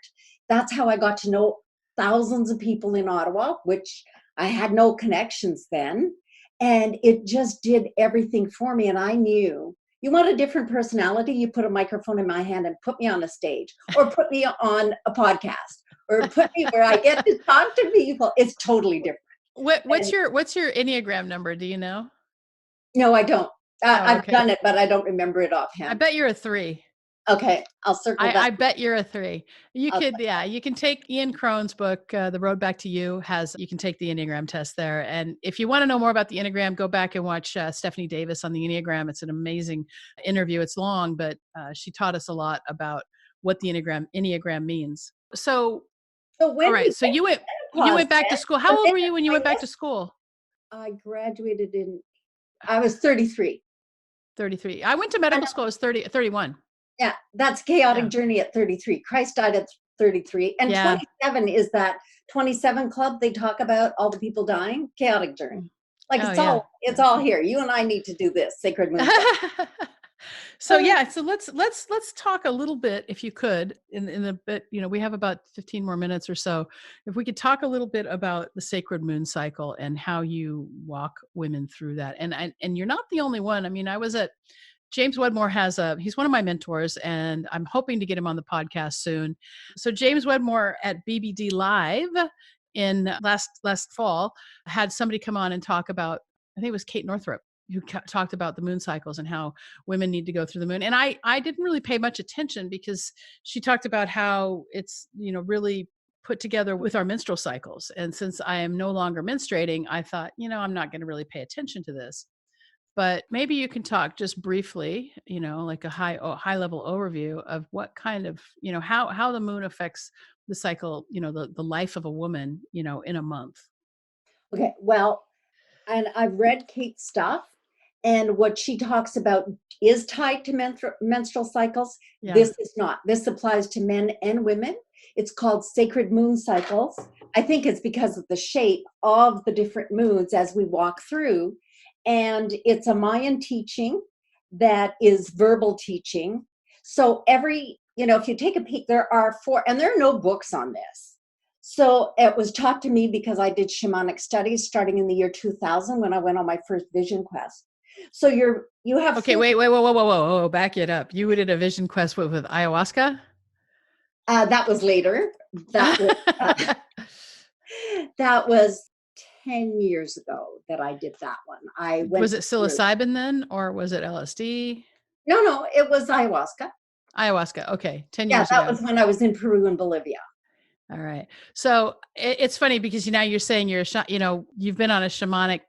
That's how I got to know thousands of people in Ottawa, which I had no connections then. And it just did everything for me. And I knew, you want a different personality, you put a microphone in my hand and put me on a stage, or put me on a podcast, or put me where I get to talk to people. It's totally different.
What's
And
your Enneagram number? Do you know?
no, I don't.
Oh,
I've
okay.
done it, but I don't remember it
I
offhand.
bet you're a 3.
Okay, I'll circle that.
I bet you're a 3. You
I'll,
could, yeah, you can take Ian Crone's book, The Road Back to You you can take the Enneagram test there. And if you want to know more about the Enneagram, go back and watch Stephanie Davis on the Enneagram. It's an amazing interview. It's long, but she taught us a lot about what the Enneagram means. So,
so when
all right.
you
So you
pause
went back to
then,
school.
and
How old
then
were you when you
I
went back
guess
to school?
I graduated in, I was 33.
33. I went to medical school. I was 31.
Yeah, that's chaotic
Yeah.
journey at 33. Christ died at 33. And
Yeah.
27 is that 27 club they talk about all the people dying. Chaotic journey.
Mm.
Like
Oh, yeah.
it's all here. You and I need to do this sacred moon cycle.
So yeah, so let's talk a little bit, if you could, in a bit, we have about 15 more minutes or so. If we could talk a little bit about the sacred moon cycle and how you walk women through that. And you're not the only one. I mean, I was at James Wedmore he's one of my mentors, and I'm hoping to get him on the podcast soon. So James Wedmore at BBD Live in last fall had somebody come on and talk about, I think it was Kate Northrup, who talked about the moon cycles and how women need to go through the moon. And I didn't really pay much attention because she talked about how it's, really put together with our menstrual cycles. And since I am no longer menstruating, I thought, I'm not going to really pay attention to this. But maybe you can talk just briefly, like a high level overview of what kind of, how the moon affects the cycle, the life of a woman, in a month.
Okay, well, and I've read Kate's stuff, and what she talks about is tied to menstrual cycles.
Yeah.
This is not. This applies to men and women. It's called sacred moon cycles. I think it's because of the shape of the different moons as we walk through. And it's a Mayan teaching that is verbal teaching. So if you take a peek, there are 4, and there are no books on this. So it was taught to me because I did shamanic studies starting in the year 2000 when I went on my first vision quest. So you have
Okay,
4,
wait, whoa, back it up. You did a vision quest with ayahuasca?
that was later. That was that was 10 years ago that I did that one. I went
Was
to
it
Peru.
psilocybin then, or was it LSD?
No, it was ayahuasca.
Ayahuasca. Okay, 10
Yeah,
years
that
ago.
was when I was in Peru and Bolivia.
All right. So it's funny because now you're saying you've been on a shamanic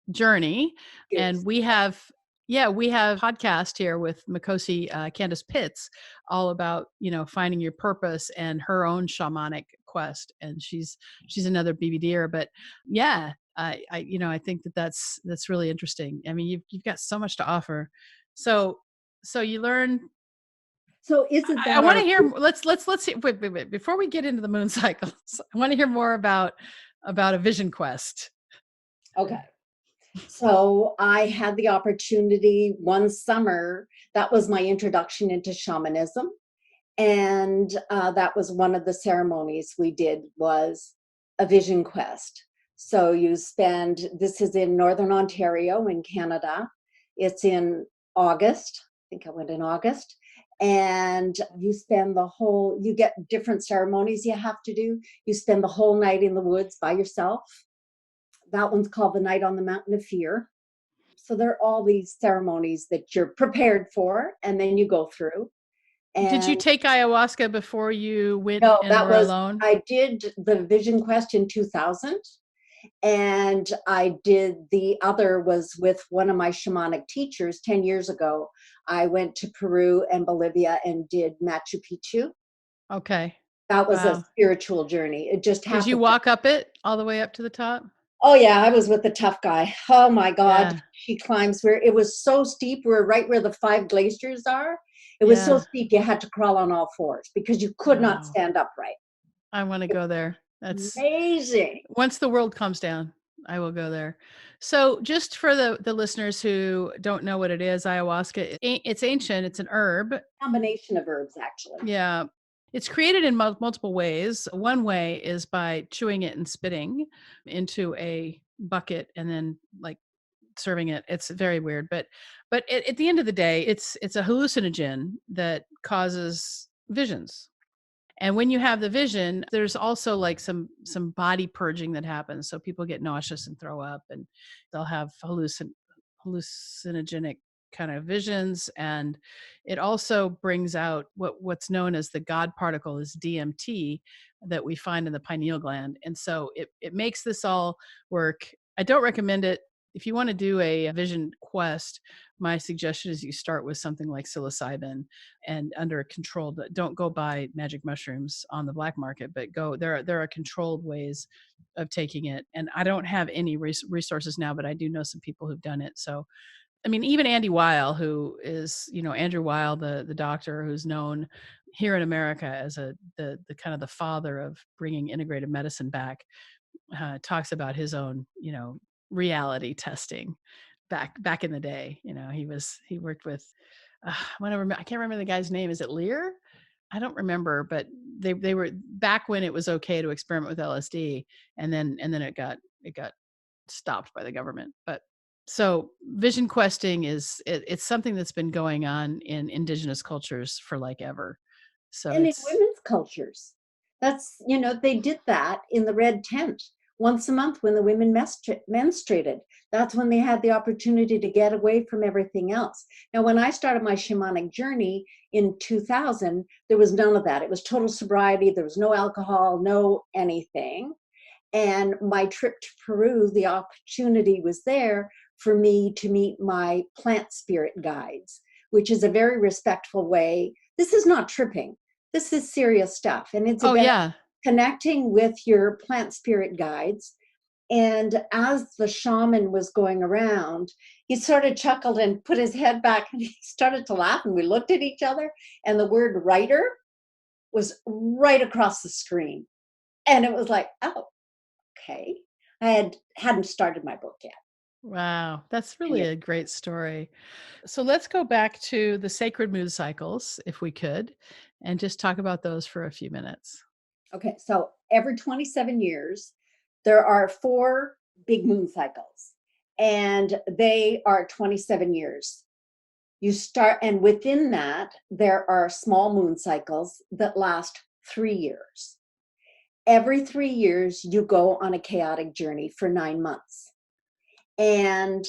journey, and
Yes.
we have podcast here with Mikosi Candace Pitts, all about finding your purpose and her own shamanic quest, and she's another BBDer. But yeah, I think that's really interesting. I mean, you've got so much to offer. So you learn.
So isn't
I
that
want to
our
hear. Let's see. Wait. Before we get into the moon cycles, I want to hear more about a vision quest.
okay? So I had the opportunity one summer. That was my introduction into shamanism, and that was one of the ceremonies we did was a vision quest. So this is in Northern Ontario in Canada. It's in August. I think I went in August. And you get different ceremonies you have to do. You spend the whole night in the woods by yourself. That one's called the Night on the Mountain of Fear. So there are all these ceremonies that you're prepared for, and then you go through.
Did you
And
take ayahuasca before you went
no,
and were alone?
I did the Vision Quest in 2000, and I did the other was with one of my shamanic teachers 10 years ago. I went to Peru and Bolivia and did Machu Picchu.
Okay.
That was a
Wow.
spiritual journey. It just
Did you
happened.
walk up it all the way up to the top?
Oh yeah, I was with the tough guy. Oh my God,
Yeah.
she climbs where it was so steep. We're right where the 5 glaciers are. It was so
Yeah.
steep you had to crawl on all fours because you could not
Wow.
stand upright.
I want to go there. That's
Amazing.
once the world calms down, I will go there. So, just for the listeners who don't know what it is, ayahuasca, it's ancient. It's an herb.
Combination of herbs, actually.
Yeah. It's created in multiple ways. One way is by chewing it and spitting into a bucket and then like serving it. It's very weird, but at the end of the day, it's a hallucinogen that causes visions. And when you have the vision, there's also like some body purging that happens. So people get nauseous and throw up, and they'll have hallucinogenic kind of visions. And it also brings out what's known as the God particle, is DMT, that we find in the pineal gland. And so it makes this all work. I don't recommend it. If you want to do a vision quest, my suggestion is you start with something like psilocybin, and under a controlled, don't go buy magic mushrooms on the black market, but go, there are controlled ways of taking it. And I don't have any resources now, but I do know some people who've done it. So I mean, even Andy Weil, who is, Andrew Weil, the doctor, who's known here in America as the kind of the father of bringing integrative medicine back, talks about his own, reality testing back in the day. He worked with, I can't remember the guy's name. Is it Lear? I don't remember, but they were back when it was okay to experiment with LSD, and then it got stopped by the government. But so vision questing it's something that's been going on in indigenous cultures for like ever. So
And in
it's
women's cultures, they did that in the red tent once a month when the women menstruated. That's when they had the opportunity to get away from everything else. Now, when I started my shamanic journey in 2000, there was none of that. It was total sobriety. There was no alcohol, no anything. And my trip to Peru, the opportunity was there for me to meet my plant spirit guides, which is a very respectful way. This is not tripping. This is serious stuff. And it's
oh
about
yeah.
connecting with your plant spirit guides. And as the shaman was going around, he sort of chuckled and put his head back and he started to laugh. And we looked at each other, and the word writer was right across the screen. And it was like, oh, okay. I hadn't started my book yet.
Wow, that's
And
really a great story. So let's go back to the sacred moon cycles, if we could, and just talk about those for a few minutes.
okay, so every 27 years, there are 4 big moon cycles, and they are 27 years. You start, and within that, there are small moon cycles that last 3 years. Every 3 years, you go on a chaotic journey for 9 months. And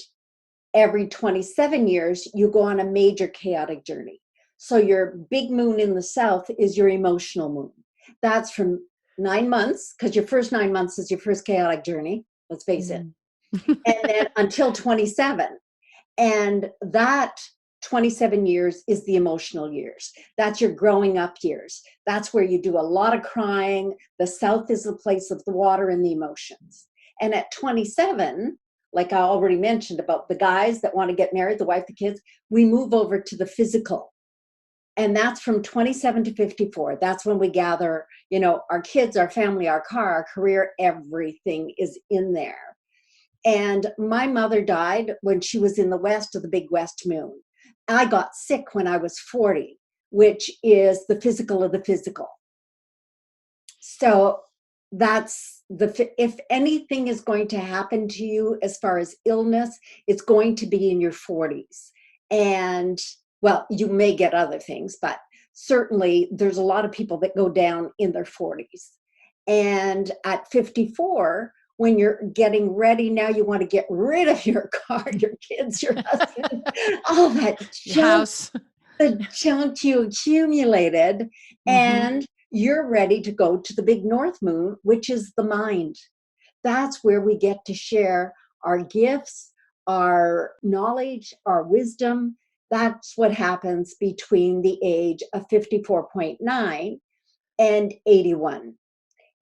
every 27 years, you go on a major chaotic journey. So your big moon in the south is your emotional moon. That's from 9 months, because your first 9 months is your first chaotic journey, let's face it.
Mm.
And then until 27. And that 27 years is the emotional years. That's your growing up years. That's where you do a lot of crying. The south is the place of the water and the emotions. And at 27, like I already mentioned about the guys that want to get married, the wife, the kids, we move over to the physical. And that's from 27 to 54. That's when we gather, our kids, our family, our car, our career, everything is in there. And my mother died when she was in the west of the big west moon. I got sick when I was 40, which is the physical of the physical. So that's if anything is going to happen to you as far as illness, it's going to be in your 40s. And well, you may get other things, but certainly there's a lot of people that go down in their 40s. And at 54, when you're getting ready, now you want to get rid of your car, your kids, your husband, all that junk,
House.
the junk you accumulated, and you're ready to go to the big north moon, which is the mind. That's where we get to share our gifts, our knowledge, our wisdom. That's what happens between the age of 54.9 and 81.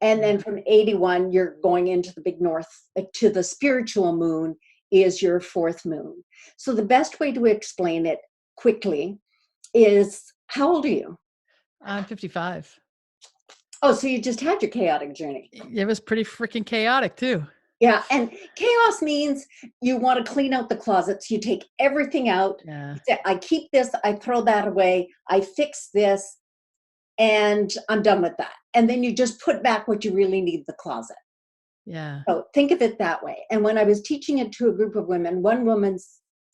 And then from 81, you're going into the big north, to the spiritual moon is your 4th moon. So the best way to explain it quickly is How old are you?
I'm 55.
Oh, so you just had your chaotic journey.
It was pretty freaking chaotic too.
Yeah, and chaos means you wanna clean out the closets, you take everything out,
Yeah.
you say, "I keep this, I throw that away, I fix this, and I'm done with that." And then you just put back what you really need in the closet.
Yeah.
So think of it that way. And when I was teaching it to a group of women, one woman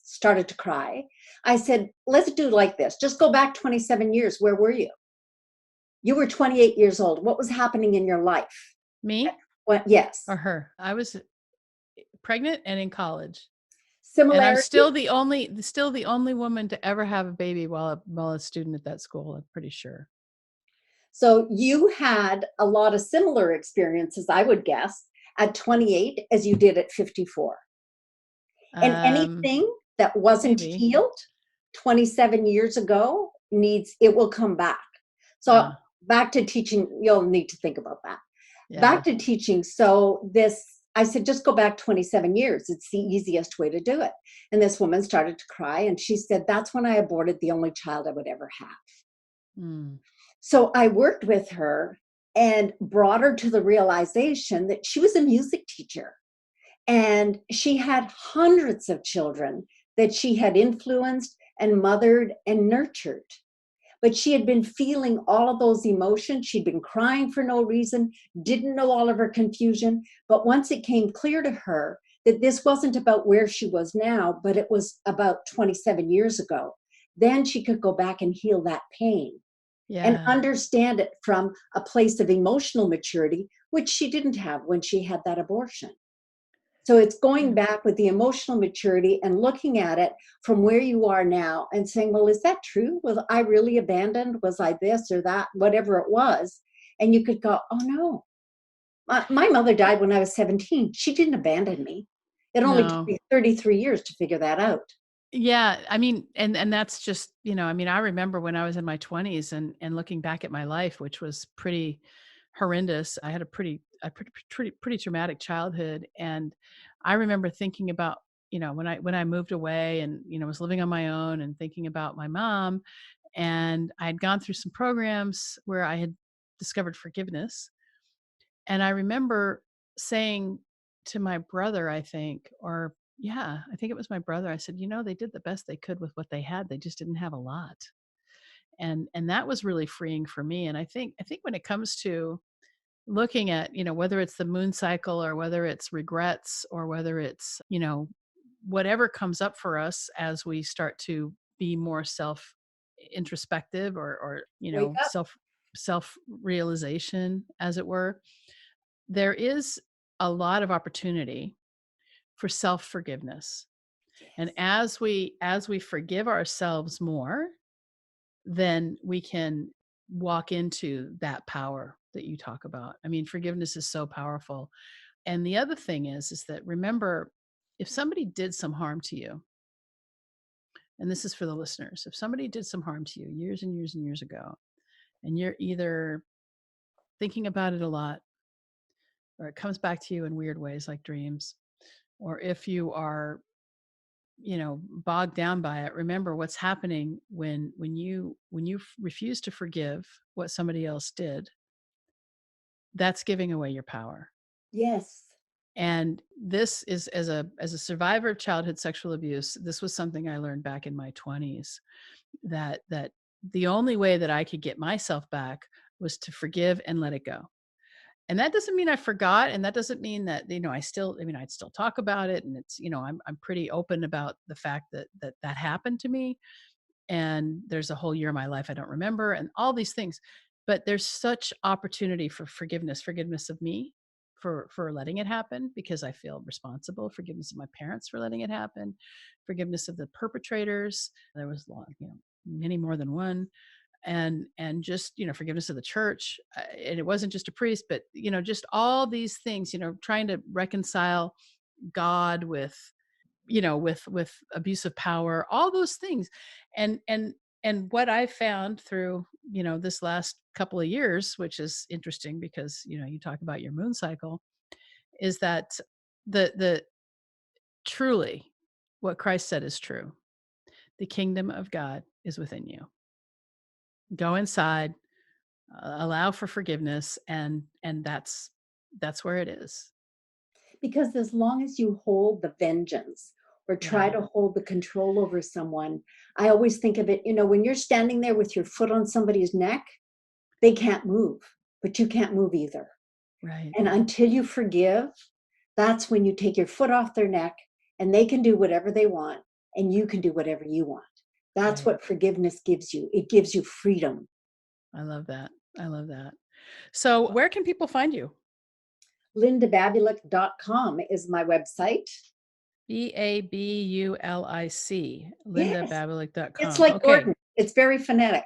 started to cry. I said, "Let's do like this. Just go back 27 years. Where were you? You were 28 years old. What was happening in your life?"
Me
What? Yes.
or her? I was pregnant and in college. And I'm
Similarity.
still the only woman to ever have a baby while a student at that school, I'm pretty sure.
So you had a lot of similar experiences, I would guess, at 28 as you did at 54. And
Um,
anything that wasn't
maybe.
healed 27 years ago it will come back. So
Uh,
back to teaching, you'll need to think about that.
yeah.
Back to teaching. So I said, just go back 27 years. It's the easiest way to do it. And this woman started to cry and she said, that's when I aborted the only child I would ever have.
Mm.
So I worked with her and brought her to the realization that she was a music teacher and she had hundreds of children that she had influenced and mothered and nurtured. But she had been feeling all of those emotions. She'd been crying for no reason, didn't know all of her confusion. But once it came clear to her that this wasn't about where she was now, but it was about 27 years ago, then she could go back and heal that pain and
Yeah.
understand it from a place of emotional maturity, which she didn't have when she had that abortion. So it's going
Yeah.
back with the emotional maturity and looking at it from where you are now and saying, well, is that true? Was I really abandoned? Was I this or that? Whatever it was. And you could go, oh no, my mother died when I was 17. She didn't abandon me. It only took
No.
me 33 years to figure that out.
Yeah, I mean, and that's just, I mean, I remember when I was in my 20s and looking back at my life, which was pretty horrendous. I had a pretty traumatic childhood, and I remember thinking about, when I moved away and, was living on my own and thinking about my mom, and I had gone through some programs where I had discovered forgiveness. And I remember saying to my brother, I think, or yeah, I think it was my brother. I said, they did the best they could with what they had. They just didn't have a lot. And that was really freeing for me. And I think when it comes to looking at, whether it's the moon cycle or whether it's regrets or whether it's, whatever comes up for us as we start to be more self introspective or,
Wake up.
self realization, as it were, there is a lot of opportunity for self-forgiveness. And
Yes.
as we forgive ourselves more, then we can walk into that power that you talk about. I mean, forgiveness is so powerful. And the other thing is that, remember, if somebody did some harm to you, and this is for the listeners, if somebody did some harm to you years and years and years ago, and you're either thinking about it a lot or it comes back to you in weird ways like dreams, or if you are, bogged down by it, remember what's happening when you refuse to forgive what somebody else did. That's giving away your power.
Yes.
And this is, as a survivor of childhood sexual abuse, this was something I learned back in my 20s, that the only way that I could get myself back was to forgive and let it go. And that doesn't mean I forgot, and that doesn't mean that, I'd still talk about it, and it's, I'm pretty open about the fact that happened to me, and there's a whole year of my life I don't remember and all these things. But there's such opportunity for forgiveness of me for letting it happen because I feel responsible, forgiveness of my parents for letting it happen, forgiveness of the perpetrators. There was long, many more than one, and just, forgiveness of the church, and it wasn't just a priest, but, just all these things, trying to reconcile God with, with abuse of power, all those things. And what I found through, this last couple of years, which is interesting because, you talk about your moon cycle, is that the truly what Christ said is true. The kingdom of God is within you. Go inside, allow for forgiveness, and that's where it is.
Because as long as you hold the vengeance or try
Yeah,
to hold the control over someone, I always think of it, when you're standing there with your foot on somebody's neck, they can't move, but you can't move either.
right,
And until you forgive, that's when you take your foot off their neck and they can do whatever they want and you can do whatever you want. That's
right.
what forgiveness gives you. It gives you freedom.
I love that. I love that. So, where can people find you?
lindababulic.com is my website.
Babulic,
Yes, it's
lindababulic.com.
like
Okay.
Gordon. It's very phonetic.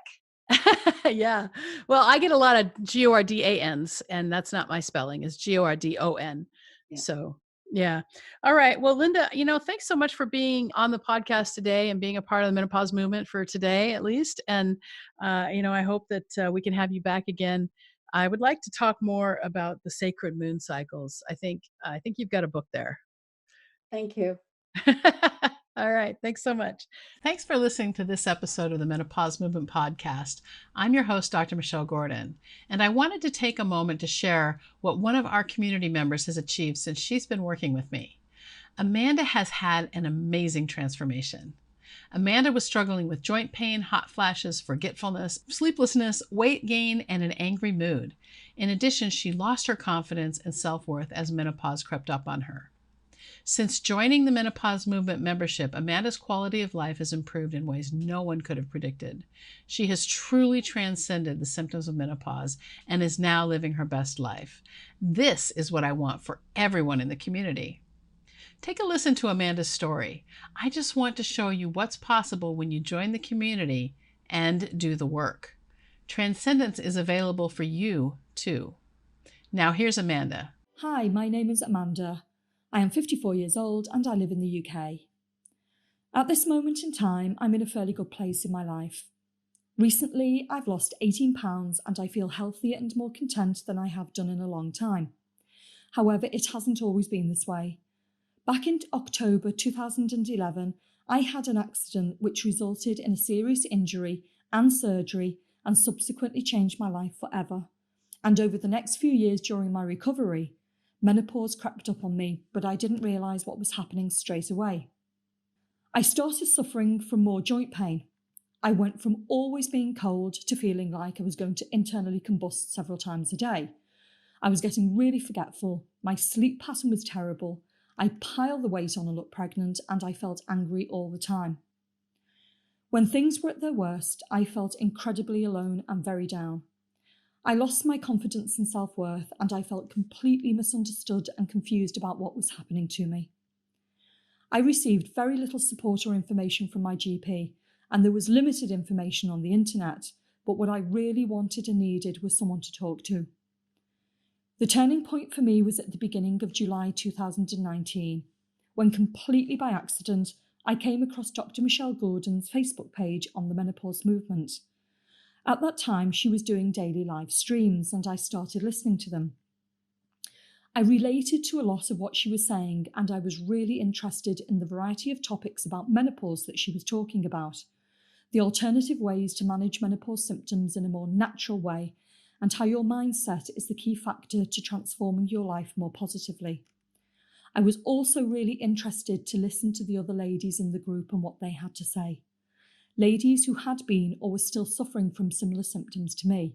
Yeah. Well, I get a lot of Gordans, and that's not my spelling. It's Gordon.
Yeah.
So, yeah. All right. Well, Linda, thanks so much for being on the podcast today and being a part of the menopause movement for today, at least. And, I hope that we can have you back again. I would like to talk more about the sacred moon cycles. I think you've got a book there.
Thank you.
All right. Thanks so much. Thanks for listening to this episode of the Menopause Movement Podcast. I'm your host, Dr. Michelle Gordon, and I wanted to take a moment to share what one of our community members has achieved since she's been working with me. Amanda has had an amazing transformation. Amanda was struggling with joint pain, hot flashes, forgetfulness, sleeplessness, weight gain, and an angry mood. In addition, she lost her confidence and self-worth as menopause crept up on her. Since joining the Menopause Movement membership, Amanda's quality of life has improved in ways no one could have predicted. She has truly transcended the symptoms of menopause and is now living her best life. This is what I want for everyone in the community. Take a listen to Amanda's story. I just want to show you what's possible when you join the community and do the work. Transcendence is available for you, too. Now, here's Amanda.
Hi, my name is Amanda. I am 54 years old and I live in the UK. At this moment in time, I'm in a fairly good place in my life. Recently, I've lost 18 pounds and I feel healthier and more content than I have done in a long time. However, it hasn't always been this way. Back in October 2011, I had an accident which resulted in a serious injury and surgery and subsequently changed my life forever. And over the next few years during my recovery, menopause crept up on me, but I didn't realise what was happening straight away. I started suffering from more joint pain. I went from always being cold to feeling like I was going to internally combust several times a day. I was getting really forgetful, my sleep pattern was terrible, I piled the weight on and looked pregnant, and I felt angry all the time. When things were at their worst, I felt incredibly alone and very down. I lost my confidence and self-worth, and I felt completely misunderstood and confused about what was happening to me. I received very little support or information from my GP, and there was limited information on the internet, but what I really wanted and needed was someone to talk to. The turning point for me was at the beginning of July 2019, when completely by accident, I came across Dr. Michelle Gordon's Facebook page on the menopause movement. At that time, she was doing daily live streams and I started listening to them. I related to a lot of what she was saying and I was really interested in the variety of topics about menopause that she was talking about, the alternative ways to manage menopause symptoms in a more natural way, and how your mindset is the key factor to transforming your life more positively. I was also really interested to listen to the other ladies in the group and what they had to say. Ladies who had been or were still suffering from similar symptoms to me.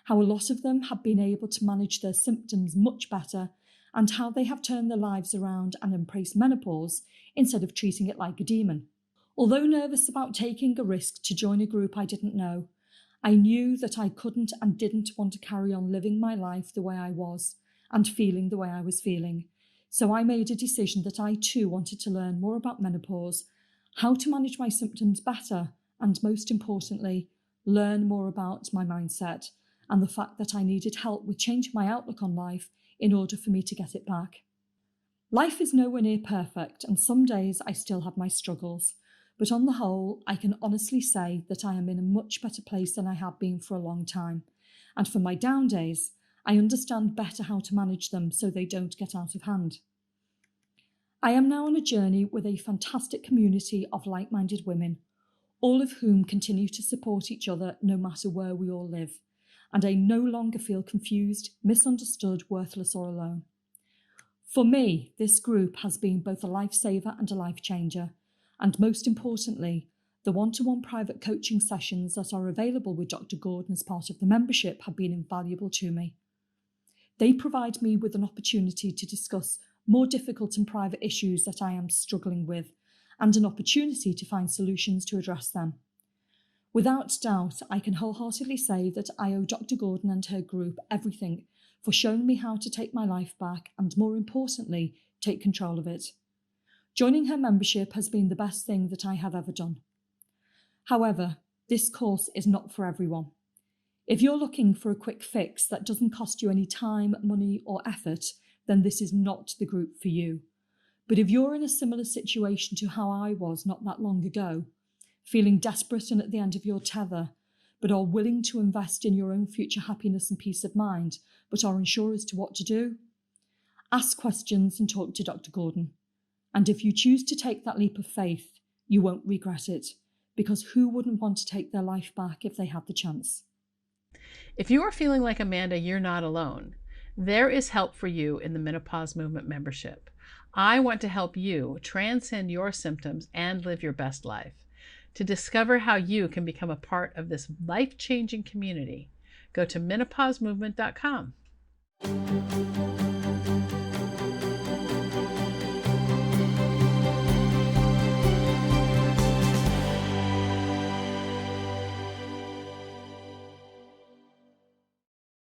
How a lot of them have been able to manage their symptoms much better and how they have turned their lives around and embraced menopause instead of treating it like a demon. Although nervous about taking a risk to join a group I didn't know, I knew that I couldn't and didn't want to carry on living my life the way I was and feeling the way I was feeling. So I made a decision that I too wanted to learn more about menopause, how to manage my symptoms better, and most importantly, learn more about my mindset and the fact that I needed help with changing my outlook on life in order for me to get it back. Life is nowhere near perfect, and some days I still have my struggles, but on the whole, I can honestly say that I am in a much better place than I have been for a long time. And for my down days, I understand better how to manage them so they don't get out of hand. I am now on a journey with a fantastic community of like-minded women, all of whom continue to support each other no matter where we all live, and I no longer feel confused, misunderstood, worthless, or alone. For me, this group has been both a lifesaver and a life changer, and most importantly, the one-to-one private coaching sessions that are available with Dr. Gordon as part of the membership have been invaluable to me. They provide me with an opportunity to discuss more difficult and private issues that I am struggling with, and an opportunity to find solutions to address them. Without doubt, I can wholeheartedly say that I owe Dr. Gordon and her group everything for showing me how to take my life back and, more importantly, take control of it. Joining her membership has been the best thing that I have ever done. However, this course is not for everyone. If you're looking for a quick fix that doesn't cost you any time, money, or effort, then this is not the group for you. But if you're in a similar situation to how I was not that long ago, feeling desperate and at the end of your tether, but are willing to invest in your own future happiness and peace of mind, but are unsure as to what to do, ask questions and talk to Dr. Gordon. And if you choose to take that leap of faith, you won't regret it, because who wouldn't want to take their life back if they had the chance?
If you are feeling like Amanda, you're not alone. There is help for you in the Menopause Movement membership. I want to help you transcend your symptoms and live your best life. To discover how you can become a part of this life-changing community, go to menopausemovement.com.